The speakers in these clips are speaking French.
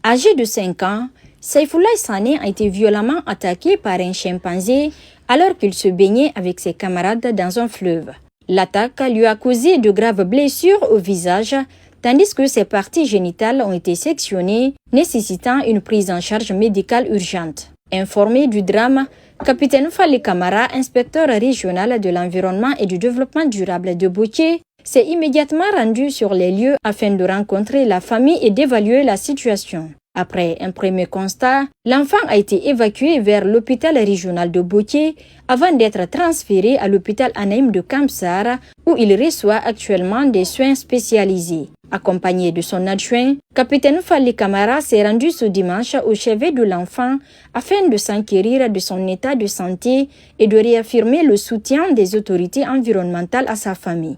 Âgé de 5 ans, Saifoulaye Sané a été violemment attaqué par un chimpanzé alors qu'il se baignait avec ses camarades dans un fleuve. L'attaque lui a causé de graves blessures au visage, tandis que ses parties génitales ont été sectionnées, nécessitant une prise en charge médicale urgente. Informé du drame, Capitaine Fally Camara, inspecteur régional de l'environnement et du développement durable de Boké, s'est immédiatement rendu sur les lieux afin de rencontrer la famille et d'évaluer la situation. Après un premier constat, l'enfant a été évacué vers l'hôpital régional de Boké avant d'être transféré à l'hôpital Anaïm de Kamsar où il reçoit actuellement des soins spécialisés. Accompagné de son adjoint, Capitaine Fally Camara s'est rendu ce dimanche au chevet de l'enfant afin de s'enquérir de son état de santé et de réaffirmer le soutien des autorités environnementales à sa famille.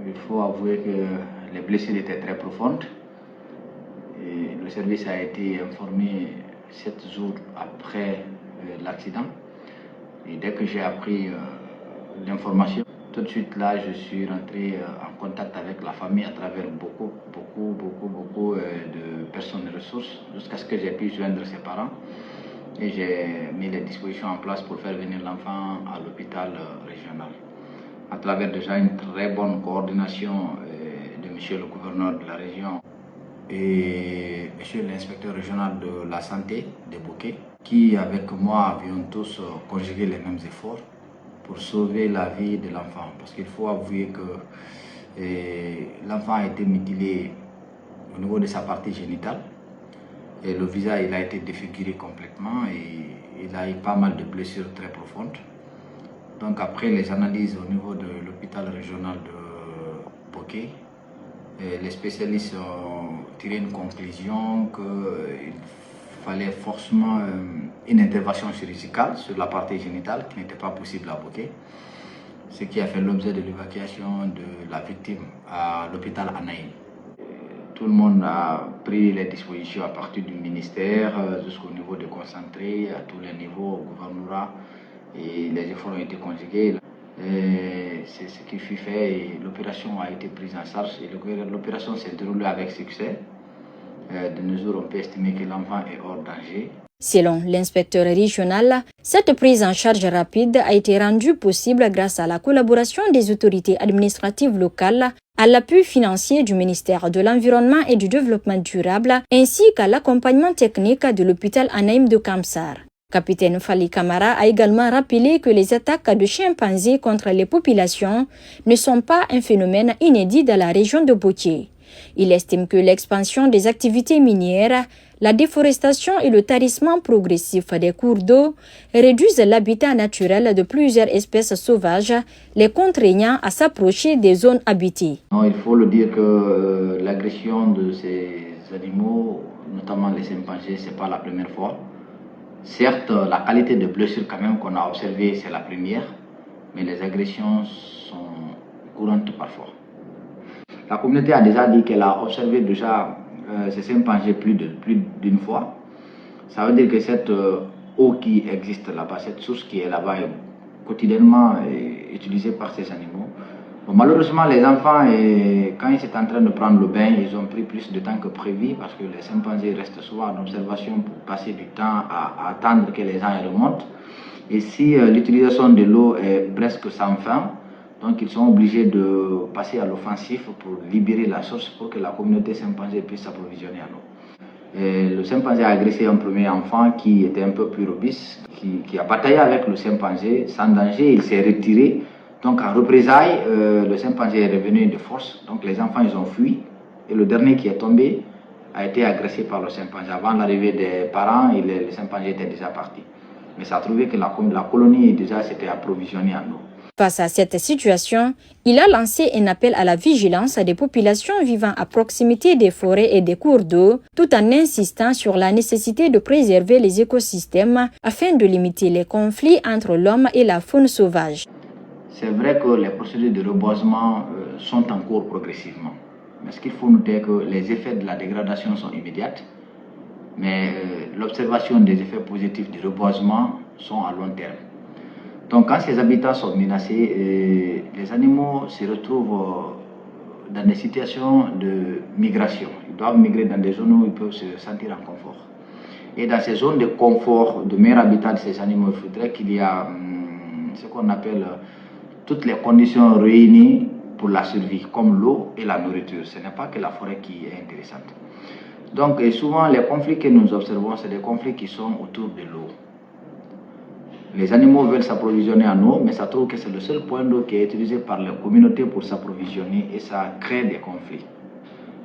Il faut avouer que les blessures étaient très profondes. Et le service a été informé 7 jours après l'accident. Et dès que j'ai appris l'information, tout de suite là, je suis rentré en contact avec la famille à travers beaucoup de personnes et ressources jusqu'à ce que j'ai pu joindre ses parents. Et j'ai mis les dispositions en place pour faire venir l'enfant à l'hôpital régional. À travers déjà une très bonne coordination de monsieur le gouverneur de la région et monsieur l'inspecteur régional de la santé de Boké, qui avec moi avions tous conjugué les mêmes efforts pour sauver la vie de l'enfant. Parce qu'il faut avouer que l'enfant a été mutilé au niveau de sa partie génitale et le visage il a été défiguré complètement et il a eu pas mal de blessures très profondes. Donc après les analyses au niveau de l'hôpital régional de Boké, les spécialistes ont tiré une conclusion qu'il fallait forcément une intervention chirurgicale sur la partie génitale qui n'était pas possible à Boké, ce qui a fait l'objet de l'évacuation de la victime à l'hôpital Anaïm. Tout le monde a pris les dispositions à partir du ministère jusqu'au niveau de concentré, à tous les niveaux, au gouvernorat, et les efforts ont été conjugués. C'est ce qui fut fait et l'opération a été prise en charge et l'opération s'est déroulée avec succès. De nos jours, on peut estimer que l'enfant est hors danger. Selon l'inspecteur régional, cette prise en charge rapide a été rendue possible grâce à la collaboration des autorités administratives locales, à l'appui financier du ministère de l'Environnement et du Développement durable, ainsi qu'à l'accompagnement technique de l'hôpital Anaïm de Kamsar. Capitaine Fally Camara a également rappelé que les attaques de chimpanzés contre les populations ne sont pas un phénomène inédit dans la région de Boké. Il estime que l'expansion des activités minières, la déforestation et le tarissement progressif des cours d'eau réduisent l'habitat naturel de plusieurs espèces sauvages, les contraignant à s'approcher des zones habitées. Non, il faut le dire que l'agression de ces animaux, notamment les chimpanzés, ce n'est pas la première fois. Certes, la qualité de blessure quand même qu'on a observée, c'est la première, mais les agressions sont courantes parfois. La communauté a déjà dit qu'elle a observé déjà ces chimpanzés plus d'une fois. Ça veut dire que cette eau qui existe là-bas, cette source qui est là-bas est quotidiennement utilisée par ces animaux. Bon, malheureusement, les enfants, quand ils étaient en train de prendre le bain, ils ont pris plus de temps que prévu parce que les chimpanzés restent souvent en observation pour passer du temps à attendre que les gens remontent. Et si l'utilisation de l'eau est presque sans fin, donc ils sont obligés de passer à l'offensif pour libérer la source pour que la communauté chimpanzé puisse s'approvisionner en eau. Le chimpanzé a agressé un premier enfant qui était un peu plus robuste, qui a bataillé avec le chimpanzé sans danger, il s'est retiré. Donc en représailles, le chimpanzé est revenu de force, donc les enfants ils ont fui et le dernier qui est tombé a été agressé par le chimpanzé. Avant l'arrivée des parents, le chimpanzé était déjà parti. Mais ça a trouvé que la colonie déjà s'était approvisionnée en eau. Face à cette situation, il a lancé un appel à la vigilance des populations vivant à proximité des forêts et des cours d'eau, tout en insistant sur la nécessité de préserver les écosystèmes afin de limiter les conflits entre l'homme et la faune sauvage. C'est vrai que les procédures de reboisement sont en cours progressivement. Mais ce qu'il faut noter, c'est que les effets de la dégradation sont immédiats, mais l'observation des effets positifs du reboisement sont à long terme. Donc quand ces habitats sont menacés, les animaux se retrouvent dans des situations de migration. Ils doivent migrer dans des zones où ils peuvent se sentir en confort. Et dans ces zones de confort, de meilleur habitat de ces animaux, il faudrait qu'il y ait ce qu'on appelle toutes les conditions réunies pour la survie, comme l'eau et la nourriture. Ce n'est pas que la forêt qui est intéressante. Donc, et souvent, les conflits que nous observons, c'est des conflits qui sont autour de l'eau. Les animaux veulent s'approvisionner en eau, mais ça trouve que c'est le seul point d'eau qui est utilisé par les communautés pour s'approvisionner et ça crée des conflits.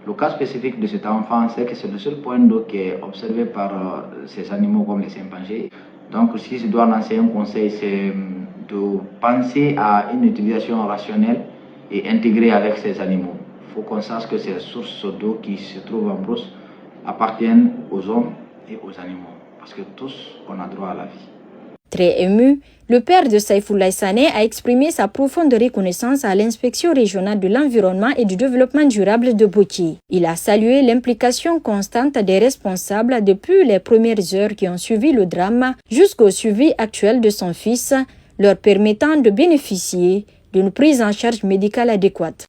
Le cas spécifique de cet enfant, c'est que c'est le seul point d'eau qui est observé par ces animaux comme les chimpanzés. Donc, si je dois lancer un conseil, c'est de penser à une utilisation rationnelle et intégrée avec ces animaux. Il faut qu'on sache que ces sources d'eau qui se trouvent en brousse appartiennent aux hommes et aux animaux, parce que tous, on a droit à la vie. Très ému, le père de Saïfoulaye Sané a exprimé sa profonde reconnaissance à l'inspection régionale de l'environnement et du développement durable de Boki. Il a salué l'implication constante des responsables depuis les premières heures qui ont suivi le drame jusqu'au suivi actuel de son fils, leur permettant de bénéficier d'une prise en charge médicale adéquate.